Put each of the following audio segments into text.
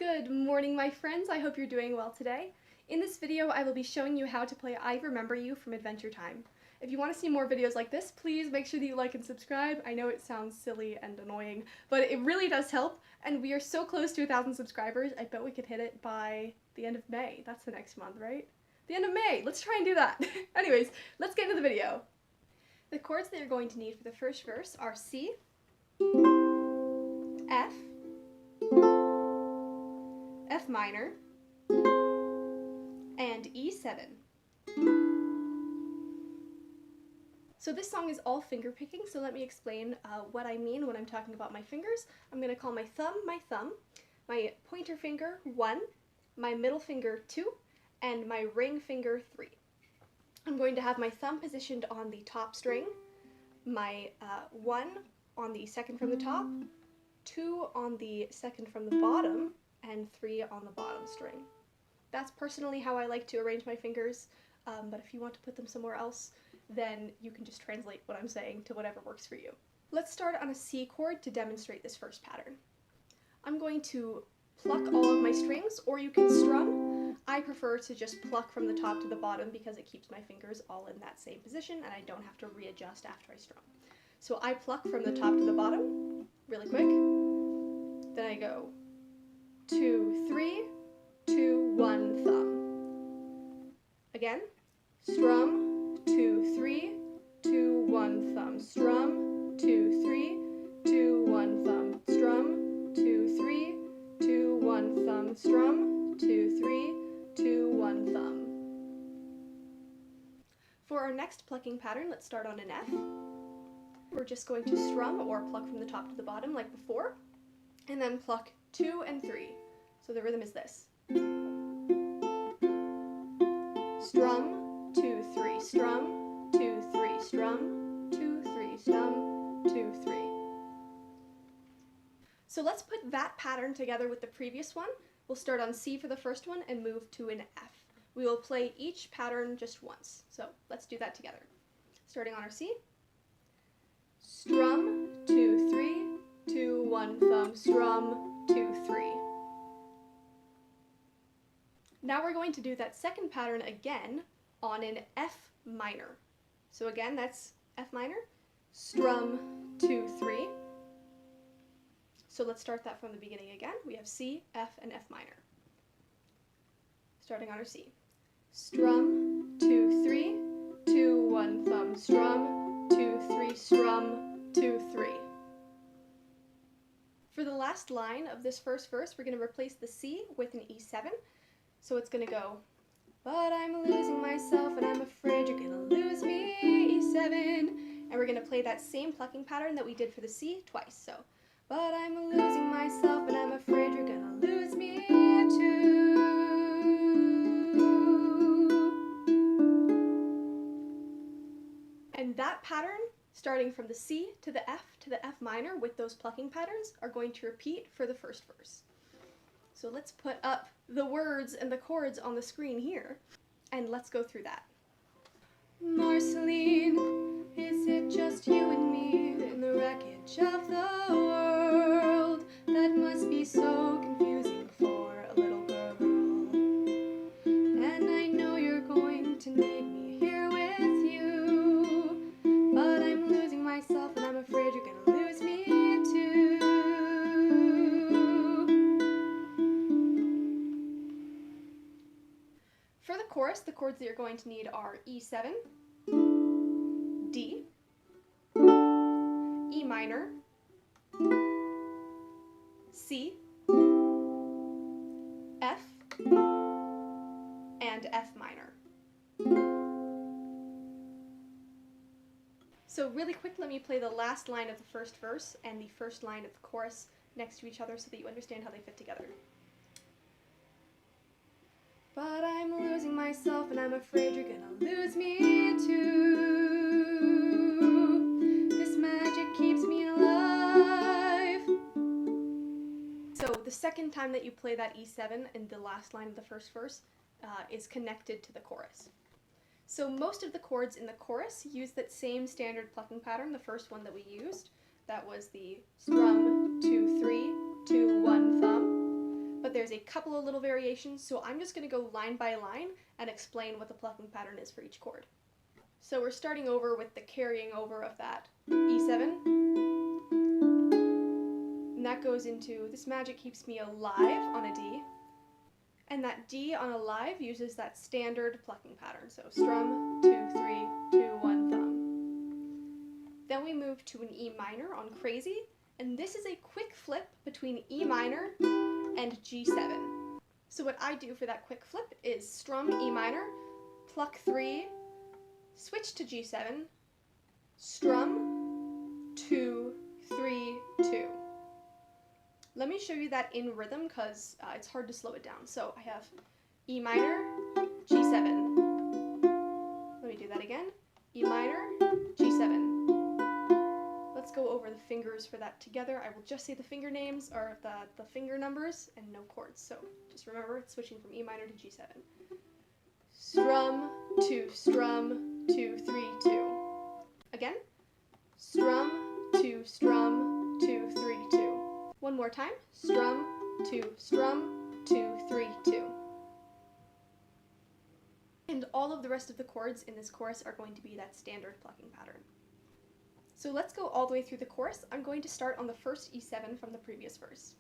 Good morning, my friends. I hope you're doing well today. In this video, I will be showing you how to play I Remember You from Adventure Time. If you want to see more videos like this, please make sure that you like and subscribe. I know it sounds silly and annoying, but it really does help, and we are so close to 1,000 subscribers. I bet we could hit it by the end of May. That's the next month, right? The end of May! Let's try and do that! Anyways, let's get into the video. The chords that you're going to need for the first verse are C, F, F minor, and E7. So this song is all finger picking, so let me explain what I mean when I'm talking about my fingers. I'm going to call my thumb, my pointer finger 1, my middle finger 2, and my ring finger 3. I'm going to have my thumb positioned on the top string, my 1 on the second from the top, 2 on the second from the bottom, and 3 on the bottom string. That's personally how I like to arrange my fingers, but if you want to put them somewhere else, then you can just translate what I'm saying to whatever works for you. Let's start on a C chord to demonstrate this first pattern. I'm going to pluck all of my strings, or you can strum. I prefer to just pluck from the top to the bottom because it keeps my fingers all in that same position and I don't have to readjust after I strum. So I pluck from the top to the bottom, really quick. Then I go 2, 3, 2, 1, thumb. Again, strum, 2, 3, 2, 1, thumb. Strum, 2, 3, 2, 1, thumb. Strum, 2, 3, 2, 1, thumb. Strum, 2, 3, 2, 1, thumb. For our next plucking pattern, let's start on an F. We're just going to strum or pluck from the top to the bottom like before, and then pluck 2 and 3. So the rhythm is this. Strum, 2, 3, strum, 2, 3, strum, 2, 3, strum, 2, 3. So let's put that pattern together with the previous one. We'll start on C for the first one and move to an F. We will play each pattern just once. So let's do that together. Starting on our C. Strum, 2, 3, 2, 1, thumb, strum, 2, 3. Now we're going to do that second pattern again on an F minor. So again, that's F minor, strum, 2, 3. So let's start that from the beginning again. We have C, F, and F minor. Starting on our C. Strum, 2, 3, 2, 1, thumb, strum, 2, 3, strum, 2, 3. For the last line of this first verse, we're going to replace the C with an E7. So it's going to go, but I'm losing myself and I'm afraid you're going to lose me, E7. And we're going to play that same plucking pattern that we did for the C twice. So, but I'm losing myself and I'm afraid you're going to lose me too. And that pattern, starting from the C to the F minor with those plucking patterns, are going to repeat for the first verse. So let's put up the words and the chords on the screen here, and let's go through that. Marceline, is it just you and me in the wreckage of the world? That must be so confusing for a little girl. And I know you're going to need me here with you, but I'm losing myself and I'm afraid you're gonna lose me too. For the chorus, the chords that you're going to need are E7, D, E minor, C, F, and F minor. So really quick, let me play the last line of the first verse and the first line of the chorus next to each other so that you understand how they fit together. But I'm losing myself and I'm afraid you're gonna lose me too. This magic keeps me alive. So the second time that you play that E7 in the last line of the first verse is connected to the chorus. So most of the chords in the chorus use that same standard plucking pattern, the first one that we used. That was the strum, 2, 3, 2, 1, thumb. but there's a couple of little variations, so I'm just going to go line by line and explain what the plucking pattern is for each chord. So we're starting over with the carrying over of that E7, and that goes into This Magic Keeps Me Alive on a D, and that D on alive uses that standard plucking pattern, so strum, 2, 3, 2, 1, thumb. Then we move to an E minor on Crazy, and this is a quick flip between E minor and G7. So what I do for that quick flip is strum E minor, pluck 3, switch to G7, strum, 2, 3, 2. Let me show you that in rhythm because it's hard to slow it down. So I have E minor, G7. Let me do that again. E minor, G7. Let's go over the fingers for that together. I will just say the finger names or the finger numbers and no chords. So just remember it's switching from E minor to G7. Strum, 2, 2, 3, 2. Again. Strum, 2, 2, 3, 2. One more time. Strum, 2, 3, 2. And all of the rest of the chords in this chorus are going to be that standard plucking pattern. So let's go all the way through the chorus. I'm going to start on the first E7 from the previous verse.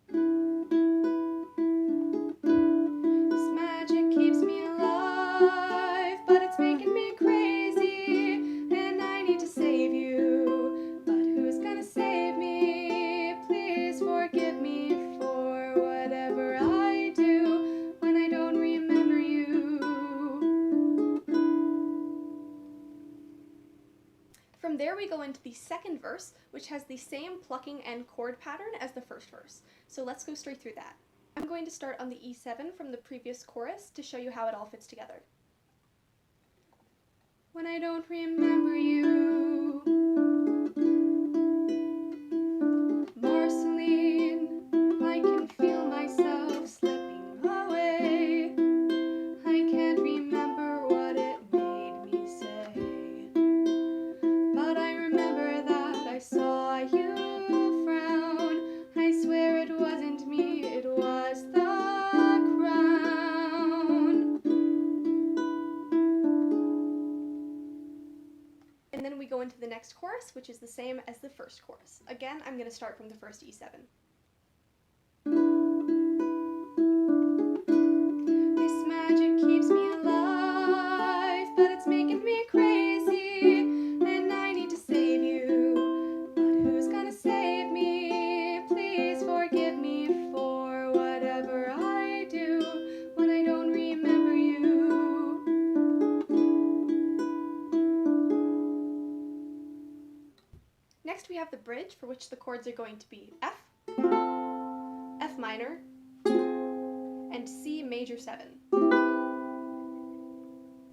This magic keeps me alive, but it's making me crazy, and I need to save you. But who's gonna save me? Please forgive me for whatever I do when I don't remember you. From there we go into the second verse, which has the same plucking and chord pattern as the first verse. So let's go straight through that. I'm going to start on the E7 from the previous chorus to show you how it all fits together. When I don't remember you, Marceline, I can feel myself slipping away. I can't remember what it made me say, but I remember that I saw you frown. I swear it wasn't me, it was the crown. And then we go into the next chorus, which is the same as the first chorus. Again, I'm going to start from the first E7. This magic keeps me alive, but it's making me crazy, and I need to save you. But who's gonna save me? Please forgive me for whatever I do when I don't remember you. Next we have the bridge, for which the chords are going to be F, F minor, and C major 7.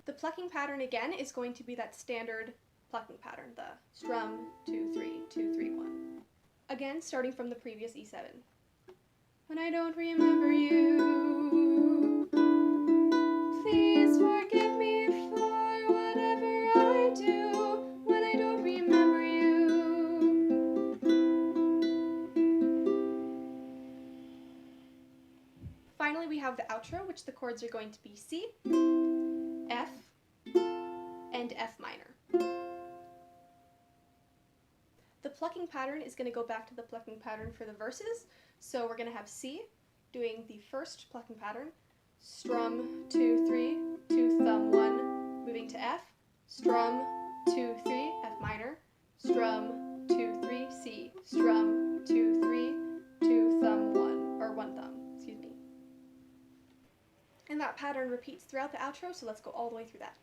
The plucking pattern again is going to be that standard plucking pattern, the strum, 2, 3, 2, 3, 1. Again, starting from the previous E7. When I don't remember you, please forgive me for whatever I do when I don't remember you. Finally, we have the outro, which the chords are going to be C, F, and F minor. The plucking pattern is going to go back to the plucking pattern for the verses, so we're going to have C doing the first plucking pattern, strum, 2, 3, 2, thumb, 1, moving to F, strum, 2, 3, F minor, strum, 2, 3, C, strum, 2, 3, 2, thumb, 1, or 1 thumb, excuse me. And that pattern repeats throughout the outro, so let's go all the way through that.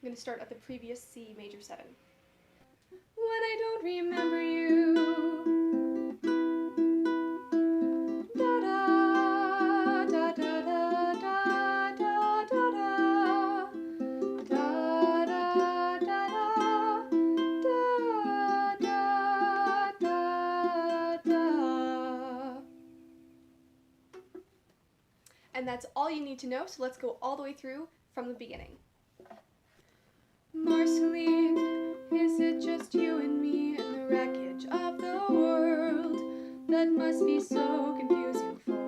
I'm going to start at the previous C major 7. When I don't remember you, da da da da da da da da da da da da. And that's all you need to know, so let's go all the way through from the beginning. Marceline, is it just you and me in the wreckage of the world that must be so confusing for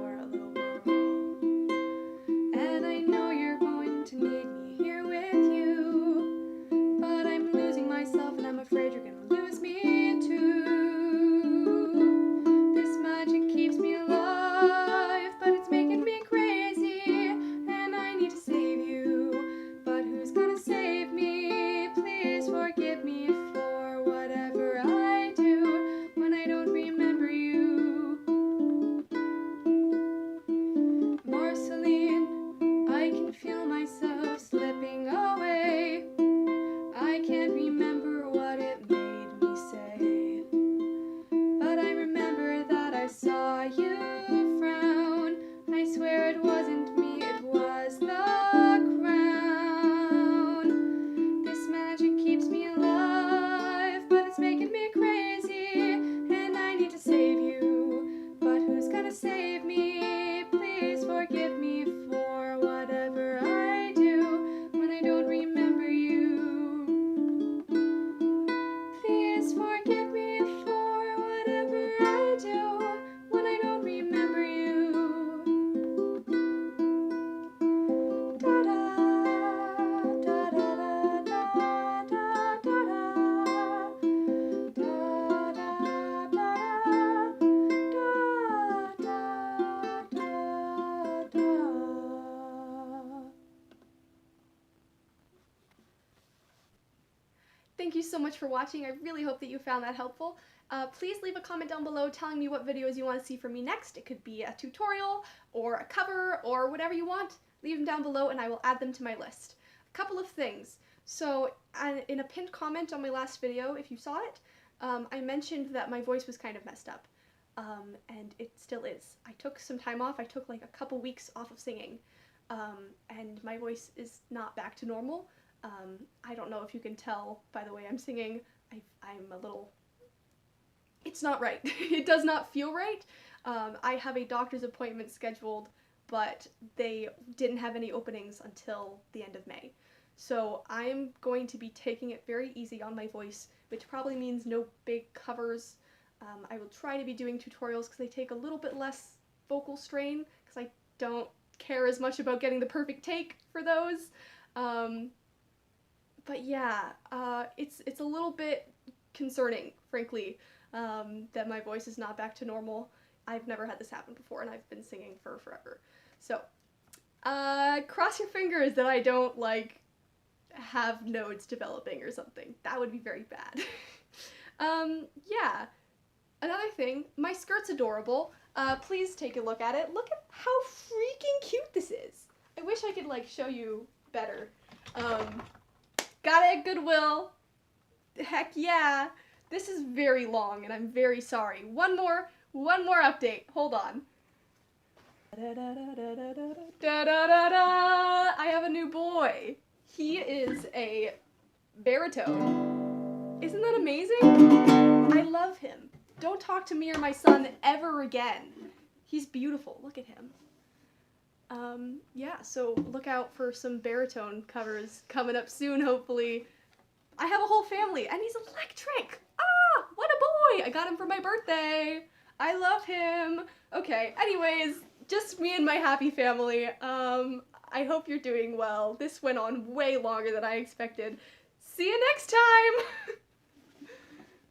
so much for watching. I really hope that you found that helpful. Please leave a comment down below telling me what videos you want to see from me next. It could be a tutorial or a cover or whatever you want. Leave them down below and I will add them to my list. A couple of things. So in a pinned comment on my last video, if you saw it, I mentioned that my voice was kind of messed up. And it still is. I took some time off. I took like a couple weeks off of singing. And my voice is not back to normal. I don't know if you can tell by the way I'm singing. I'm a little... It's not right. It does not feel right. I have a doctor's appointment scheduled, but they didn't have any openings until the end of May. So I'm going to be taking it very easy on my voice, which probably means no big covers. I will try to be doing tutorials because they take a little bit less vocal strain, because I don't care as much about getting the perfect take for those. But yeah, it's a little bit concerning, frankly, that my voice is not back to normal. I've never had this happen before, and I've been singing for forever. So, cross your fingers that I don't, like, have nodes developing or something. That would be very bad. Yeah. Another thing, my skirt's adorable. Please take a look at it. Look at how freaking cute this is. I wish I could, like, show you better. Got it at Goodwill. Heck yeah. This is very long, and I'm very sorry. One more update. Hold on. I have a new boy. He is a baritone. Isn't that amazing? I love him. Don't talk to me or my son ever again. He's beautiful. Look at him. Yeah, so look out for some baritone covers coming up soon, hopefully. I have a whole family, and he's electric! Ah, what a boy! I got him for my birthday! I love him! Okay, anyways, just me and my happy family. I hope you're doing well. This went on way longer than I expected. See you next time!